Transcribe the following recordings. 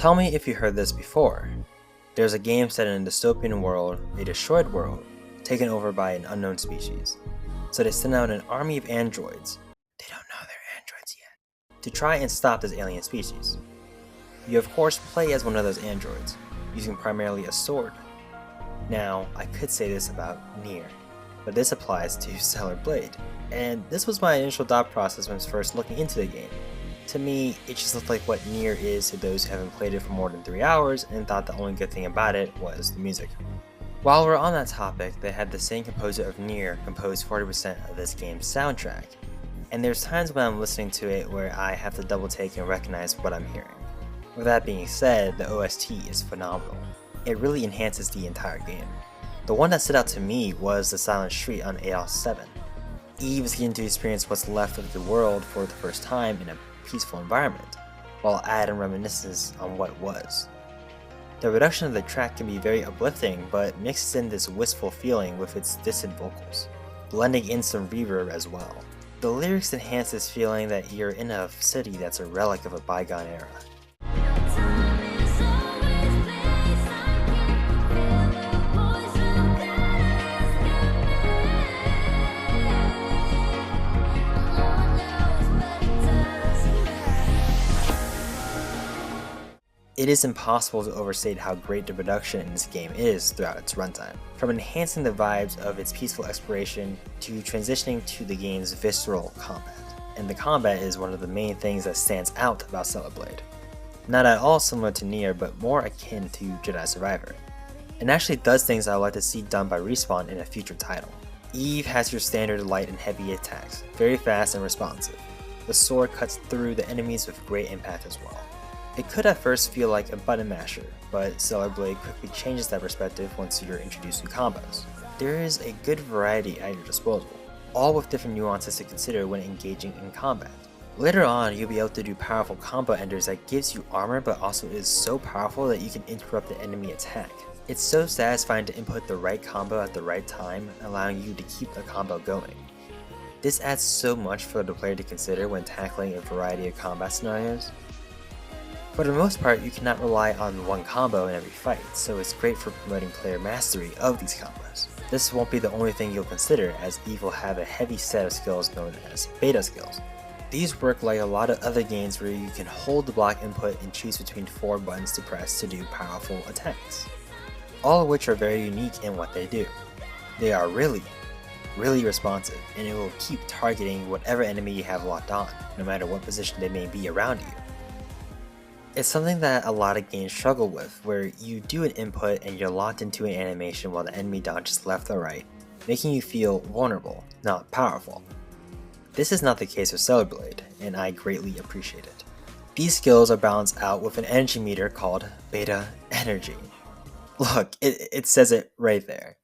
Tell me if you heard this before. There's a game set in a dystopian world, a destroyed world, taken over by an unknown species. So they send out an army of androids, they don't know they're androids yet, to try and stop this alien species. You of course play as one of those androids, using primarily a sword. Now, I could say this about Nier, but this applies to stellarblade, and this was my initial thought process when first looking into the game. To me, it just looked like what Nier is to those who haven't played it for more than 3 hours and thought the only good thing about it was the music. While we're on that topic, they had the same composer of Nier compose 40% of this game's soundtrack, and there's times when I'm listening to it where I have to double take and recognize what I'm hearing. With that being said, the OST is phenomenal. It really enhances the entire game. The one that stood out to me was the silent street on AOS 7. Eve is getting to experience what's left of the world for the first time in a peaceful environment, while adding reminiscence on what was. The reduction of the track can be very uplifting, but mixes in this wistful feeling with its distant vocals, blending in some reverb as well. The lyrics enhance this feeling that you're in a city that's a relic of a bygone era. It is impossible to overstate how great the production in this game is throughout its runtime. From enhancing the vibes of its peaceful exploration to transitioning to the game's visceral combat. And the combat is one of the main things that stands out about stellarblade. Not at all similar to Nier, but more akin to Jedi Survivor. And actually does things I would like to see done by Respawn in a future title. Eve has your standard light and heavy attacks, very fast and responsive. The sword cuts through the enemies with great impact as well. It could at first feel like a button masher, but stellarblade quickly changes that perspective once you're introduced to combos. There is a good variety at your disposal, all with different nuances to consider when engaging in combat. Later on, you'll be able to do powerful combo enders that gives you armor but also is so powerful that you can interrupt the enemy attack. It's so satisfying to input the right combo at the right time, allowing you to keep the combo going. This adds so much for the player to consider when tackling a variety of combat scenarios. For the most part, you cannot rely on one combo in every fight, so it's great for promoting player mastery of these combos. This won't be the only thing you'll consider, as Eve will have a heavy set of skills known as beta skills. These work like a lot of other games where you can hold the block input and choose between 4 buttons to press to do powerful attacks. All of which are very unique in what they do. They are really responsive, and it will keep targeting whatever enemy you have locked on, no matter what position they may be around you. It's something that a lot of games struggle with, where you do an input and you're locked into an animation while the enemy dodges left or right, making you feel vulnerable, not powerful. This is not the case with stellarblade, and I greatly appreciate it. These skills are balanced out with an energy meter called beta energy. Look, it says it right there.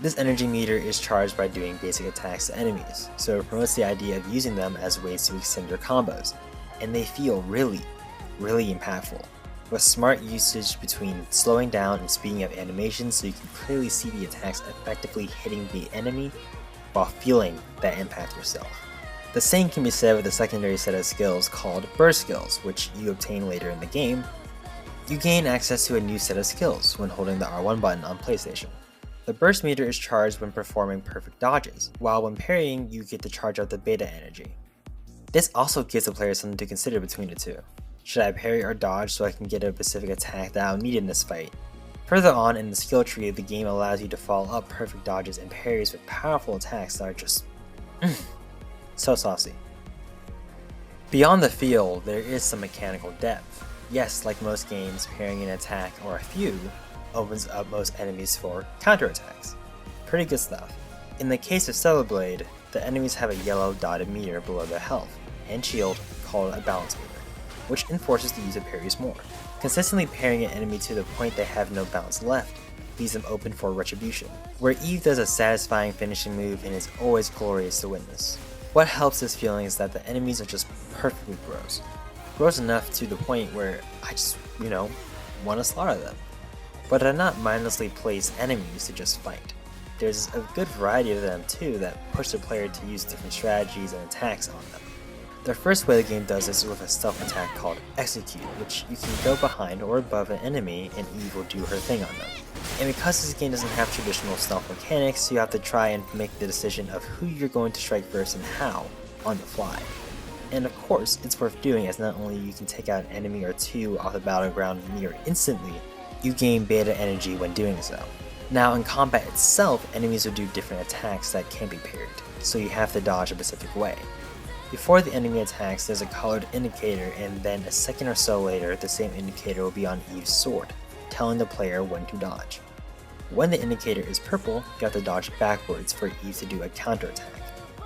This energy meter is charged by doing basic attacks to enemies, so it promotes the idea of using them as ways to extend your combos, and they feel really impactful, with smart usage between slowing down and speeding up animations so you can clearly see the attacks effectively hitting the enemy while feeling that impact yourself. The same can be said with the secondary set of skills called burst skills, which you obtain later in the game. You gain access to a new set of skills when holding the R1 button on PlayStation. The burst meter is charged when performing perfect dodges, while when parrying you get to charge up the beta energy. This also gives the player something to consider between the two. Should I parry or dodge so I can get a specific attack that I'll need in this fight? Further on in the skill tree, the game allows you to follow up perfect dodges and parries with powerful attacks that are just so saucy. Beyond the feel, there is some mechanical depth. Yes, like most games, parrying an attack or a few opens up most enemies for counterattacks. Pretty good stuff. In the case of stellarblade, the enemies have a yellow dotted meter below their health and shield called a balance meter, which enforces the use of parries more. Consistently parrying an enemy to the point they have no balance left leaves them open for retribution, where Eve does a satisfying finishing move and is always glorious to witness. What helps this feeling is that the enemies are just perfectly gross. Gross enough to the point where I just, want to slaughter them. But are not mindlessly placed enemies to just fight. There's a good variety of them too that push the player to use different strategies and attacks on them. The first way the game does this is with a stealth attack called Execute, which you can go behind or above an enemy and Eve will do her thing on them. And because this game doesn't have traditional stealth mechanics, you have to try and make the decision of who you're going to strike first and how, on the fly. And of course, it's worth doing as not only you can take out an enemy or two off the battleground near instantly, you gain beta energy when doing so. Now in combat itself, enemies will do different attacks that can be parried, so you have to dodge a specific way. Before the enemy attacks, there's a colored indicator, and then a second or so later, the same indicator will be on Eve's sword, telling the player when to dodge. When the indicator is purple, you have to dodge backwards for Eve to do a counterattack.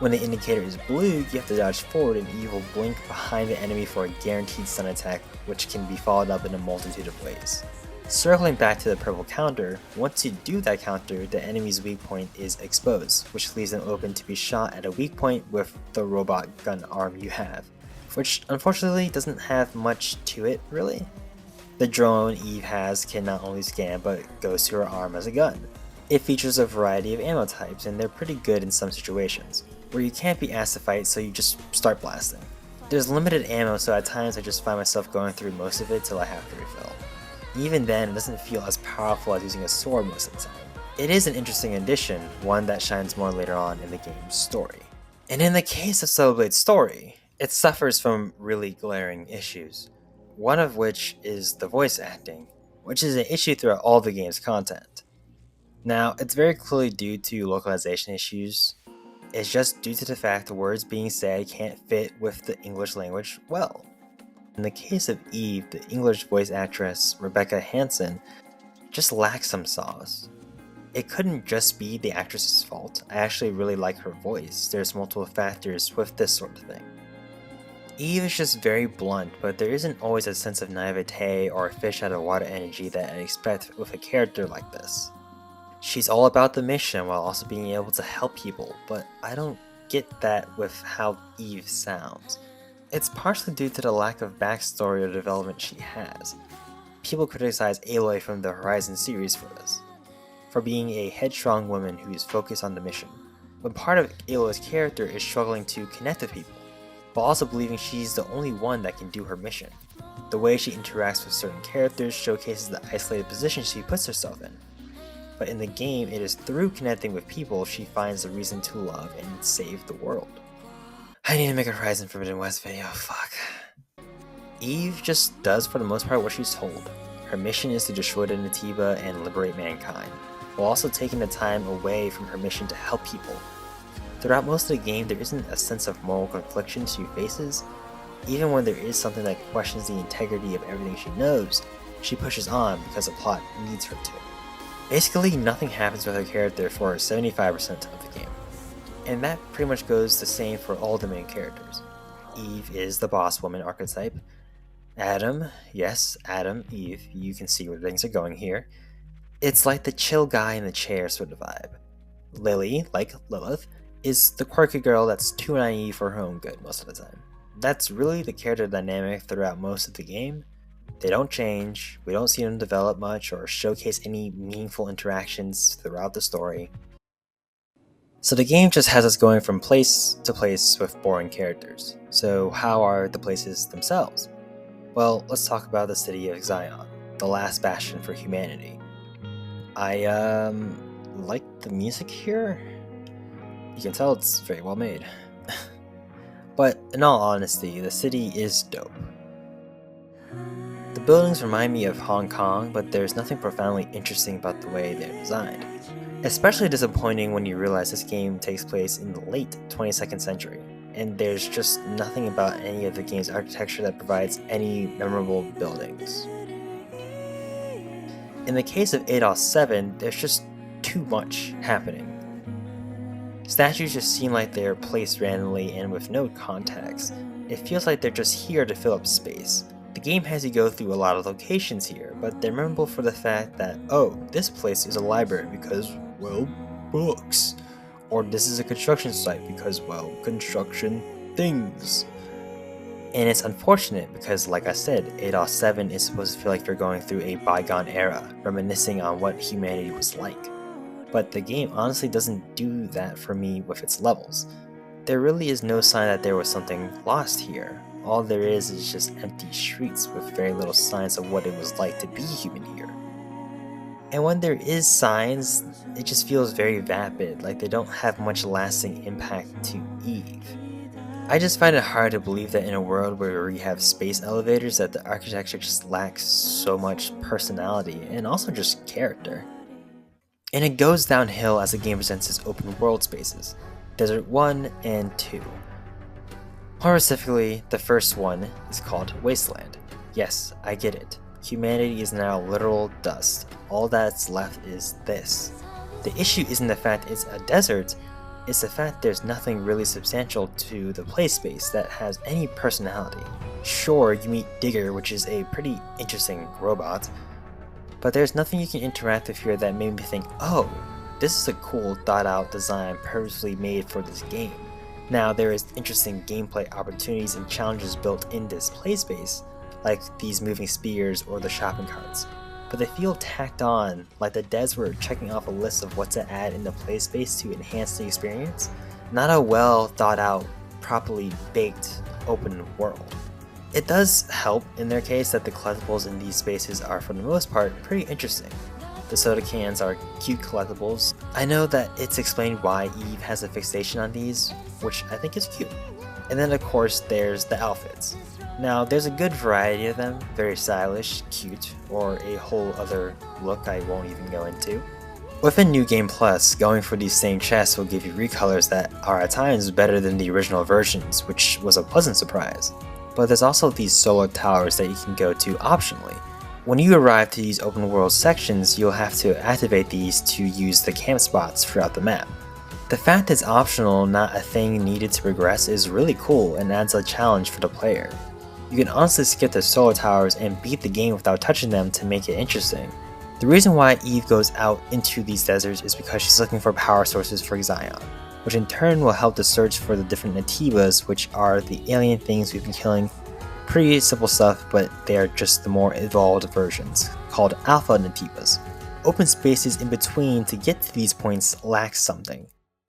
When the indicator is blue, you have to dodge forward and Eve will blink behind the enemy for a guaranteed stun attack, which can be followed up in a multitude of ways. Circling back to the purple counter, once you do that counter, the enemy's weak point is exposed, which leaves them open to be shot at a weak point with the robot gun arm you have, which unfortunately doesn't have much to it really. The drone Eve has can not only scan but goes to her arm as a gun. It features a variety of ammo types and they're pretty good in some situations, where you can't be asked to fight so you just start blasting. There's limited ammo, so at times I just find myself going through most of it till I have to refill. Even then, it doesn't feel as powerful as using a sword most of the time. It is an interesting addition, one that shines more later on in the game's story. And in the case of stellarblade's story, it suffers from really glaring issues, one of which is the voice acting, which is an issue throughout all the game's content. Now, it's very clearly due to localization issues. It's just due to the fact the words being said can't fit with the English language well. In the case of Eve, the English voice actress Rebecca Hansen just lacks some sauce. It couldn't just be the actress's fault. I actually really like her voice. There's multiple factors with this sort of thing. Eve is just very blunt, but there isn't always a sense of naivete or fish out of water energy that I expect with a character like this. She's all about the mission while also being able to help people, but I don't get that with how Eve sounds. It's partially due to the lack of backstory or development she has. People criticize Aloy from the Horizon series for this, for being a headstrong woman who is focused on the mission, when part of Aloy's character is struggling to connect with people, while also believing she's the only one that can do her mission. The way she interacts with certain characters showcases the isolated position she puts herself in. But in the game, it is through connecting with people she finds a reason to love and save the world. I need to make a Horizon Forbidden West video, fuck. Eve just does for the most part what she's told. Her mission is to destroy the Natiba and liberate mankind, while also taking the time away from her mission to help people. Throughout most of the game, there isn't a sense of moral confliction she faces. Even when there is something that questions the integrity of everything she knows, she pushes on because the plot needs her to. Basically, nothing happens with her character for 75% of the game. And that pretty much goes the same for all the main characters. Eve is the boss woman archetype. Adam, yes, Adam, Eve, you can see where things are going here. It's like the chill guy in the chair sort of vibe. Lily, like Lilith, is the quirky girl that's too naive for her own good most of the time. That's really the character dynamic throughout most of the game. They don't change, we don't see them develop much or showcase any meaningful interactions throughout the story. So the game just has us going from place to place with boring characters. So how are the places themselves? Well, let's talk about the city of Zion, the last bastion for humanity. I like the music here. You can tell it's very well made. But in all honesty, the city is dope. The buildings remind me of Hong Kong, but there's nothing profoundly interesting about the way they're designed. Especially disappointing when you realize this game takes place in the late 22nd century, and there's just nothing about any of the game's architecture that provides any memorable buildings. In the case of Eidos 7, there's just too much happening. Statues just seem like they're placed randomly and with no context. It feels like they're just here to fill up space. The game has you go through a lot of locations here, but they're memorable for the fact that, oh, this place is a library because, well, books. Or this is a construction site because, well, construction things. And it's unfortunate because, like I said, Eidos 7 is supposed to feel like you're going through a bygone era, reminiscing on what humanity was like. But the game honestly doesn't do that for me with its levels. there really is no sign that there was something lost here. All there is just empty streets with very little signs of what it was like to be human here. And when there is signs, it just feels very vapid, like they don't have much lasting impact to Eve. I just find it hard to believe that in a world where we have space elevators that the architecture just lacks so much personality and also just character. And it goes downhill as the game presents its open world spaces, Desert 1 and 2. More specifically, the first one is called Wasteland. Yes, I get it. Humanity is now literal dust. All that's left is this. The issue isn't the fact it's a desert, it's the fact there's nothing really substantial to the play space that has any personality. Sure, you meet Digger, which is a pretty interesting robot, but there's nothing you can interact with here that made me think, oh, this is a cool thought out design purposely made for this game. Now there is interesting gameplay opportunities and challenges built in this play space, like these moving spears or the shopping carts, but they feel tacked on, like the devs were checking off a list of what to add in the play space to enhance the experience, not a well thought out, properly baked open world. It does help in their case that the collectibles in these spaces are for the most part pretty interesting. The soda cans are cute collectibles. I know that it's explained why Eve has a fixation on these, which I think is cute. And then of course there's the outfits. Now there's a good variety of them, very stylish, cute, or a whole other look I won't even go into. Within New Game Plus, going for these same chests will give you recolors that are at times better than the original versions, which was a pleasant surprise. But there's also these solar towers that you can go to optionally. When you arrive to these open world sections, you'll have to activate these to use the camp spots throughout the map. The fact it's optional, not a thing needed to progress, is really cool and adds a challenge for the player. You can honestly skip the solar towers and beat the game without touching them to make it interesting. The reason why Eve goes out into these deserts is because she's looking for power sources for Zion, which in turn will help the search for the different Natibas, which are the alien things we've been killing. Pretty simple stuff, but they are just the more evolved versions, called Alpha Natibas. Open spaces in between to get to these points lack something,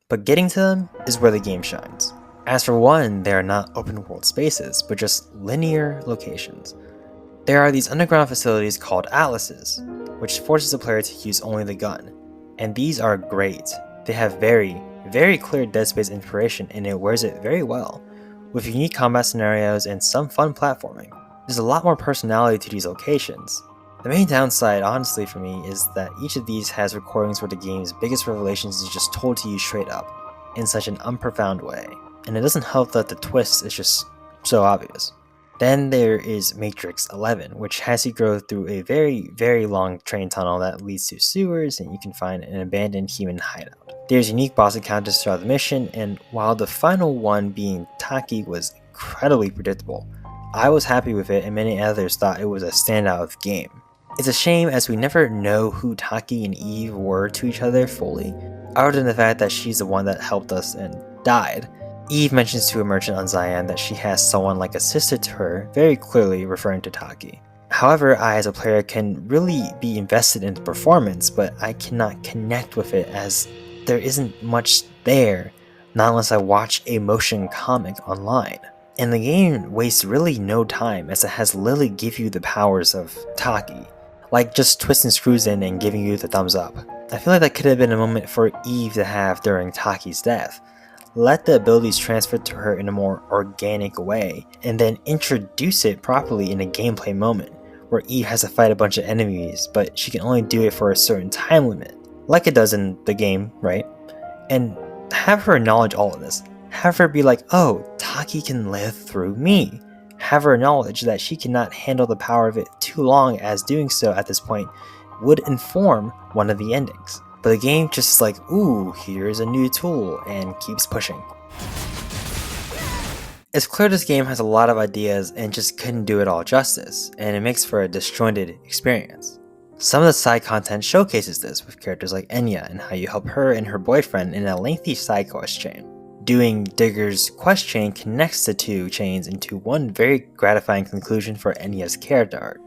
but getting to them is where the game shines. As for one, they are not open world spaces, but just linear locations. There are these underground facilities called Atlases, which forces the player to use only the gun, and these are great. They have very clear Dead Space inspiration and it wears it very well, with unique combat scenarios and some fun platforming. There's a lot more personality to these locations. The main downside, honestly for me, is that each of these has recordings where the game's biggest revelations is just told to you straight up, in such an unprofound way, and it doesn't help that the twist is just so obvious. Then there is Matrix 11, which has you go through a very long train tunnel that leads to sewers and you can find an abandoned human hideout. There's unique boss encounters throughout the mission, and while the final one being Taki was incredibly predictable, I was happy with it and many others thought it was a standout of the game. It's a shame as we never know who Taki and Eve were to each other fully, other than the fact that she's the one that helped us and died. Eve mentions to a merchant on Zion that she has someone like a sister to her, very clearly referring to Taki. However, I as a player can really be invested in the performance, but I cannot connect with it as there isn't much there, not unless I watch a motion comic online. And the game wastes really no time as it has Lily give you the powers of Taki, like just twisting screws in and giving you the thumbs up. I feel like that could have been a moment for Eve to have during Taki's death. Let the abilities transfer to her in a more organic way, and then introduce it properly in a gameplay moment, where Eve has to fight a bunch of enemies, but she can only do it for a certain time limit, like it does in the game, right? And have her acknowledge all of this. Have her be like, oh, Taki can live through me. Have her acknowledge that she cannot handle the power of it too long, as doing so at this point would inform one of the endings. But the game just is like, ooh, here's a new tool, and keeps pushing. It's clear this game has a lot of ideas and just couldn't do it all justice, and it makes for a disjointed experience. Some of the side content showcases this with characters like Enya and how you help her and her boyfriend in a lengthy side quest chain. Doing Digger's quest chain connects the two chains into one very gratifying conclusion for Enya's character arc.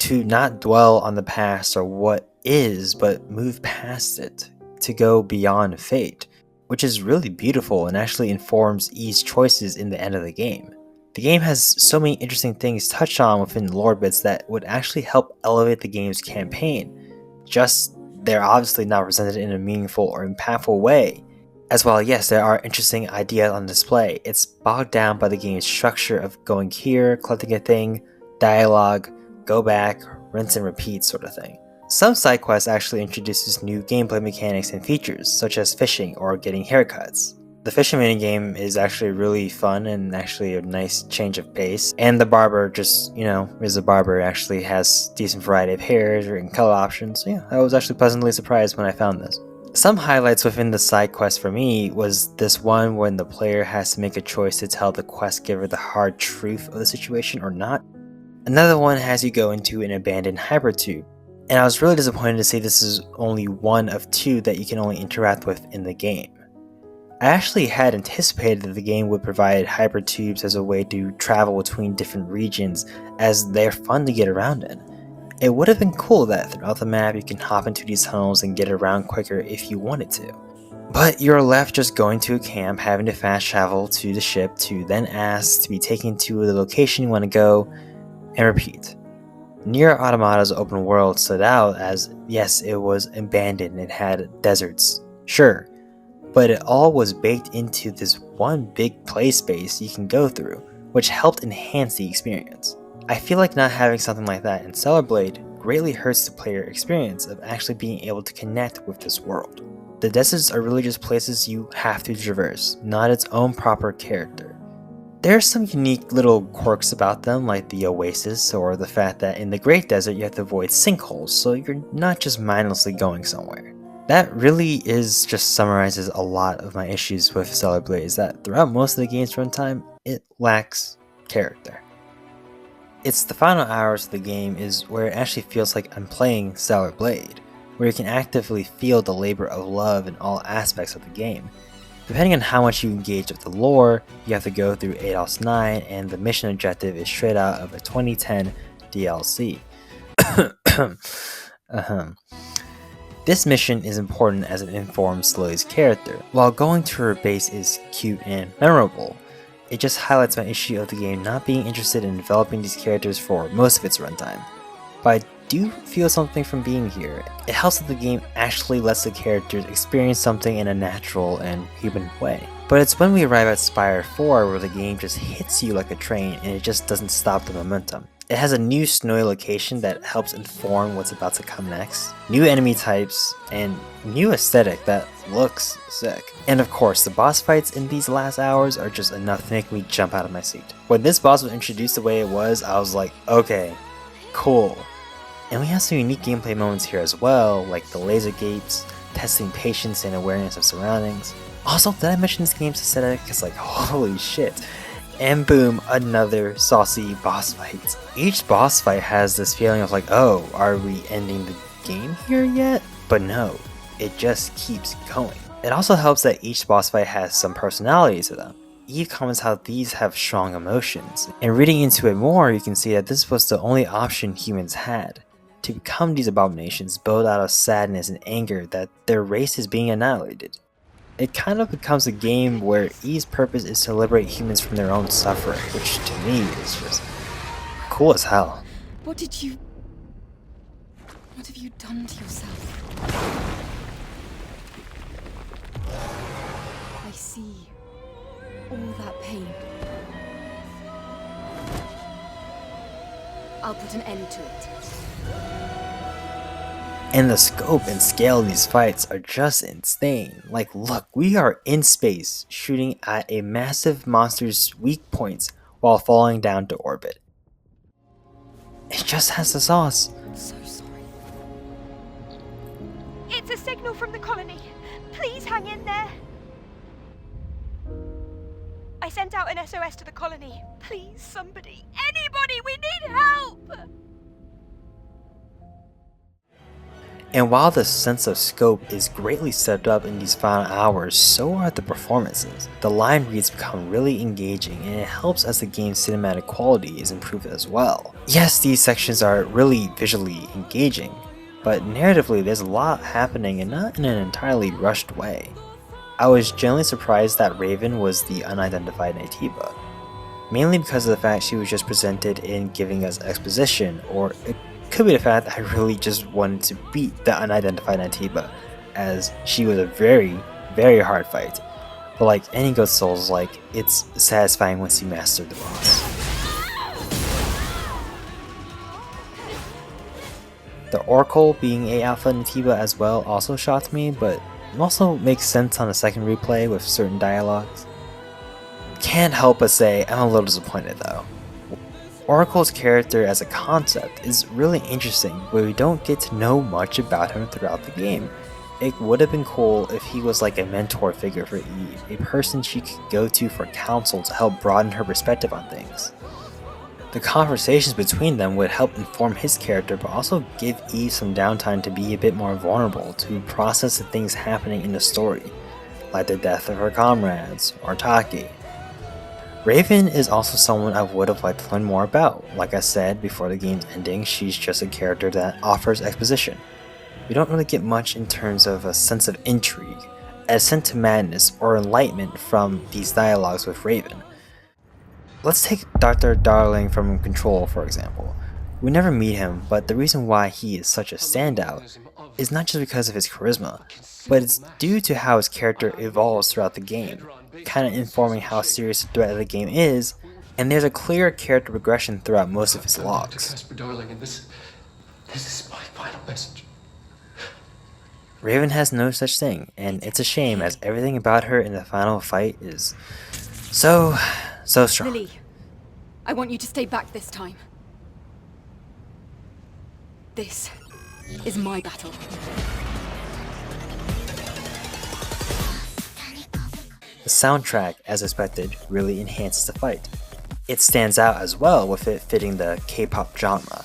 To not dwell on the past or what is, but move past it, to go beyond fate. which is really beautiful and actually informs E's choices in the end of the game. The game has so many interesting things touched on within lore bits that would actually help elevate the game's campaign, just they're obviously not presented in a meaningful or impactful way. As well, yes, there are interesting ideas on display. It's bogged down by the game's structure of going here, collecting a thing, dialogue, go back, rinse and repeat sort of thing. Some side quests actually introduces new gameplay mechanics and features, such as fishing or getting haircuts. The fishing minigame is actually really fun and actually a nice change of pace. And the barber is a barber, actually has decent variety of hairs and color options. So yeah, I was actually pleasantly surprised when I found this. Some highlights within the side quest for me was this one when the player has to make a choice to tell the quest giver the hard truth of the situation or not. Another one has you go into an abandoned hypertube. And I was really disappointed to see this is only one of two that you can only interact with in the game. I actually had anticipated that the game would provide hypertubes as a way to travel between different regions, as they're fun to get around in. It would have been cool that throughout the map you can hop into these tunnels and get around quicker if you wanted to. But you're left just going to a camp, having to fast travel to the ship to then ask to be taken to the location you want to go, and repeat. Nier Automata's open world stood out as, yes, it was abandoned and had deserts, sure, but it all was baked into this one big play space you can go through, which helped enhance the experience. I feel like not having something like that in stellarblade greatly hurts the player experience of actually being able to connect with this world. The deserts are really just places you have to traverse, not its own proper character. There are some unique little quirks about them, like the oasis, or the fact that in the Great Desert you have to avoid sinkholes, so you're not just mindlessly going somewhere. That really just summarizes a lot of my issues with stellarblade, is that throughout most of the game's runtime, it lacks character. It's the final hours of the game is where it actually feels like I'm playing stellarblade, where you can actively feel the labor of love in all aspects of the game. Depending on how much you engage with the lore, you have to go through Eidos 9, and the mission objective is straight out of a 2010 DLC. This mission is important as it informs Lily's character. While going to her base is cute and memorable, it just highlights my issue of the game not being interested in developing these characters for most of its runtime. But I do feel something from being here. It helps that the game actually lets the characters experience something in a natural and human way. But it's when we arrive at Spire 4 where the game just hits you like a train and it just doesn't stop the momentum. It has a new snowy location that helps inform what's about to come next, new enemy types, and new aesthetic that looks sick. And of course, the boss fights in these last hours are just enough to make me jump out of my seat. When this boss was introduced the way it was, I was like, okay, cool. And we have some unique gameplay moments here as well, like the laser gates, testing patience and awareness of surroundings. Also, did I mention this game's aesthetic? It's like, holy shit. And boom, another saucy boss fight. Each boss fight has this feeling of like, oh, are we ending the game here yet? But no, it just keeps going. It also helps that each boss fight has some personality to them. Eve comments how these have strong emotions, and reading into it more, you can see that this was the only option humans had. To become these abominations built out of sadness and anger that their race is being annihilated. It kind of becomes a game where E's purpose is to liberate humans from their own suffering, which to me is just cool as hell. What have you done to yourself? I see all that pain. I'll put an end to it. And the scope and scale of these fights are just insane. Like, look, we are in space, shooting at a massive monster's weak points while falling down to orbit. It just has the sauce. I'm so sorry. It's a signal from the colony. Please hang in there. I sent out an SOS to the colony. Please, somebody, anybody, we need help! And while the sense of scope is greatly stepped up in these final hours, so are the performances. The line reads become really engaging, and it helps as the game's cinematic quality is improved as well. Yes, these sections are really visually engaging, but narratively there's a lot happening and not in an entirely rushed way. I was genuinely surprised that Raven was the unidentified Naytiba, mainly because of the fact she was just presented in giving us exposition, or it could be the fact that I really just wanted to beat the unidentified Naytiba, as she was a very, very hard fight. But like any good Souls, like, it's satisfying once you master the boss. The Oracle being a alpha Naytiba as well also shocked me, but it also makes sense on a second replay with certain dialogues. Can't help but say I'm a little disappointed though. Oracle's character as a concept is really interesting, but we don't get to know much about him throughout the game. It would have been cool if he was like a mentor figure for Eve, a person she could go to for counsel to help broaden her perspective on things. The conversations between them would help inform his character, but also give Eve some downtime to be a bit more vulnerable to process the things happening in the story, like the death of her comrades, or Taki. Raven is also someone I would have liked to learn more about. Like I said before the game's ending, she's just a character that offers exposition. We don't really get much in terms of a sense of intrigue, ascent to madness, or enlightenment from these dialogues with Raven. Let's take Dr. Darling from Control for example. We never meet him, but the reason why he is such a standout is not just because of his charisma, but it's due to how his character evolves throughout the game, kinda informing how serious the threat of the game is, and there's a clear character progression throughout most of his logs. This is my final message. Raven has no such thing, and it's a shame as everything about her in the final fight is so strong. Lily, I want you to stay back this time. This is my battle. The soundtrack, as expected, really enhances the fight. It stands out as well with it fitting the K-pop genre.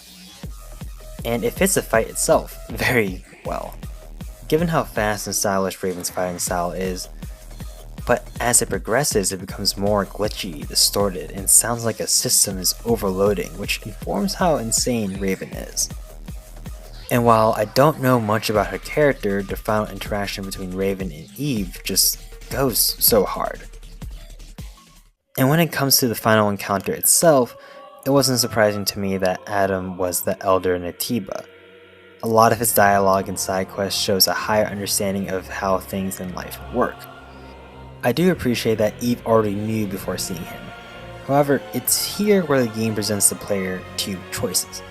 And it fits the fight itself very well, given how fast and stylish Raven's fighting style is. But as it progresses, it becomes more glitchy, distorted, and sounds like a system is overloading, which informs how insane Raven is. And while I don't know much about her character, the final interaction between Raven and Eve just goes so hard. And when it comes to the final encounter itself, it wasn't surprising to me that Adam was the elder Naytiba. A lot of his dialogue and side quests shows a higher understanding of how things in life work. I do appreciate that Eve already knew before seeing him. However, it's here where the game presents the player two choices.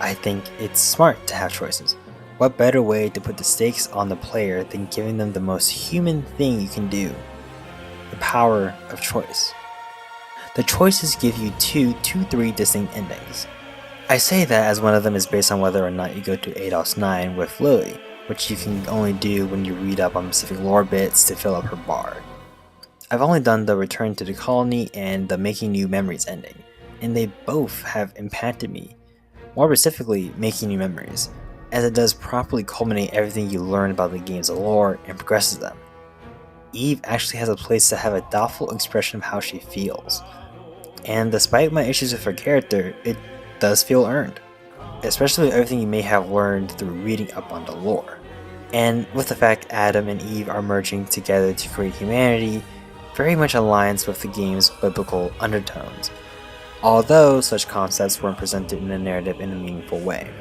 I think it's smart to have choices. What better way to put the stakes on the player than giving them the most human thing you can do? The power of choice. The choices give you two to three distinct endings. I say that as one of them is based on whether or not you go to Eidos 9 with Lily, which you can only do when you read up on specific lore bits to fill up her bar. I've only done the Return to the Colony and the Making New Memories ending, and they both have impacted me. More specifically, Making New Memories, as it does properly culminate everything you learn about the game's lore and progresses them. Eve actually has a place to have a thoughtful expression of how she feels. And despite my issues with her character, it does feel earned, especially with everything you may have learned through reading up on the lore. And with the fact Adam and Eve are merging together to create humanity, very much aligns with the game's biblical undertones, although such concepts weren't presented in the narrative in a meaningful way.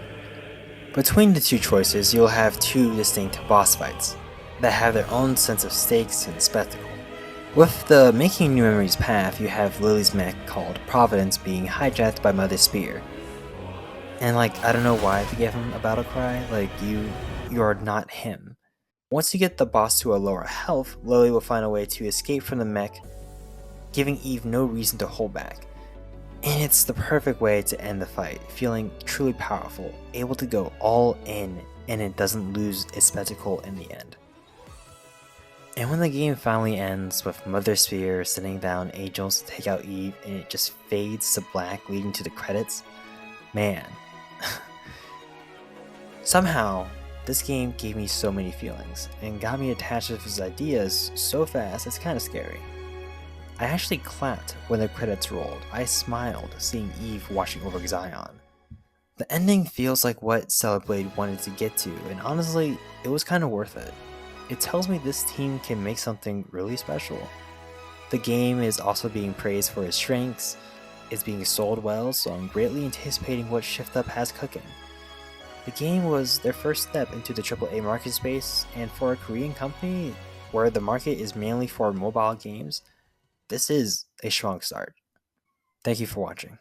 Between the two choices, you'll have two distinct boss fights that have their own sense of stakes and spectacle. With the Making New Memories path, you have Lily's mech called Providence being hijacked by Mother Spear. And like, I don't know why they gave him a battle cry, like you are not him. Once you get the boss to a lower health, Lily will find a way to escape from the mech, giving Eve no reason to hold back. And it's the perfect way to end the fight, feeling truly powerful, able to go all in, and it doesn't lose its spectacle in the end. And when the game finally ends with Mother Sphere sending down angels to take out Eve and it just fades to black leading to the credits, man. Somehow, this game gave me so many feelings and got me attached to his ideas so fast it's kinda scary. I actually clapped when the credits rolled. I smiled seeing Eve watching over Zion. The ending feels like what stellarblade wanted to get to, and honestly, it was kinda worth it. It tells me this team can make something really special. The game is also being praised for its strengths, it's being sold well, so I'm greatly anticipating what Shift Up has cooking. The game was their first step into the AAA market space, and for a Korean company where the market is mainly for mobile games, this is a strong start. Thank you for watching.